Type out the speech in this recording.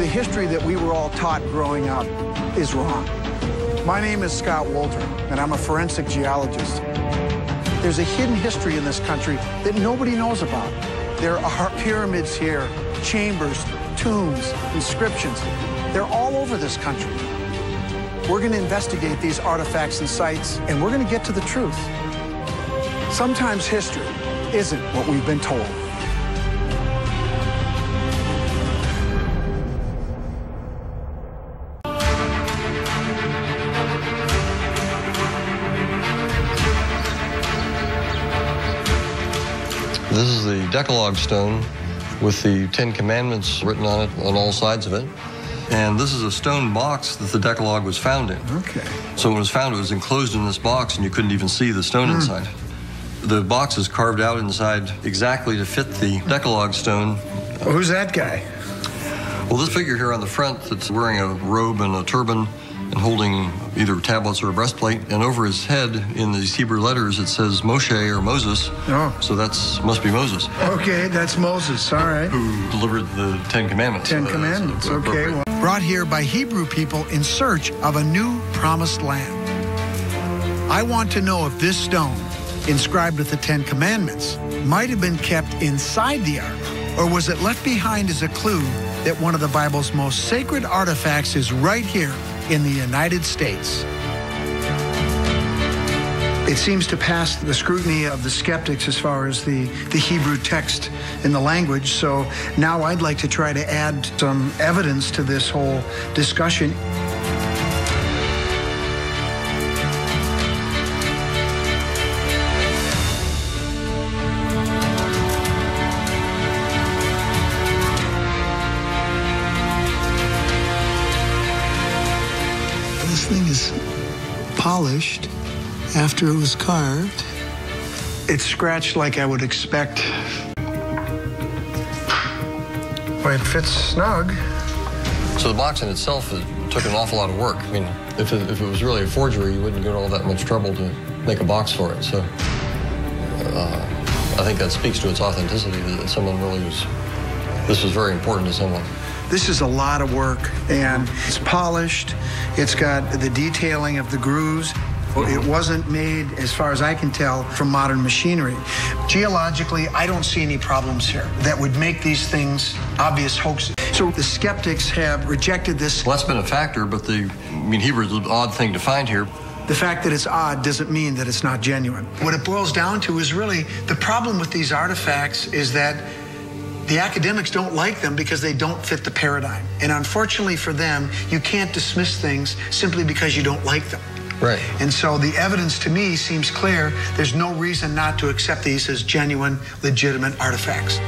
the history that we were all taught growing up is wrong. My name is Scott Wolter, and I'm a forensic geologist. There's a hidden history in this country that nobody knows about. There are pyramids here, chambers, tombs, inscriptions. They're all over this country. We're going to investigate these artifacts and sites, and we're going to get to the truth. Sometimes history isn't what we've been told. This is the Decalogue stone with the 10 Commandments written on it on all sides of it. And this is a stone box that the Decalogue was found in. Okay. So when it was found, it was enclosed in this box, and you couldn't even see the stone inside. The box is carved out inside exactly to fit the Decalogue stone. Well, who's that guy? Well, this figure here on the front that's wearing a robe and a turban and holding either tablets or a breastplate, and over his head in these Hebrew letters it says Moshe or Moses. Oh. So must be Moses. Okay, that's Moses, all right. Who delivered the 10 Commandments. 10 Commandments, okay. Well, brought here by Hebrew people in search of a new promised land. I want to know if this stone, inscribed with the 10 Commandments, might have been kept inside the ark, or was it left behind as a clue that one of the Bible's most sacred artifacts is right here in the United States. It seems to pass the scrutiny of the skeptics as far as the Hebrew text in the language, so now I'd like to try to add some evidence to this whole discussion. This thing is polished after it was carved. It's scratched like I would expect. Well, it fits snug. So the box in itself took an awful lot of work. I mean, if it was really a forgery, you wouldn't go to all that much trouble to make a box for it. So I think that speaks to its authenticity, that someone really this was very important to someone. This is a lot of work, and it's polished. It's got the detailing of the grooves. It wasn't made, as far as I can tell, from modern machinery. Geologically, I don't see any problems here that would make these things obvious hoaxes. So the skeptics have rejected this. Well, that's been a factor, but Hebrew is an odd thing to find here. The fact that it's odd doesn't mean that it's not genuine. What it boils down to is really the problem with these artifacts is that the academics don't like them because they don't fit the paradigm. And unfortunately for them, you can't dismiss things simply because you don't like them. Right. And so the evidence to me seems clear. There's no reason not to accept these as genuine, legitimate artifacts.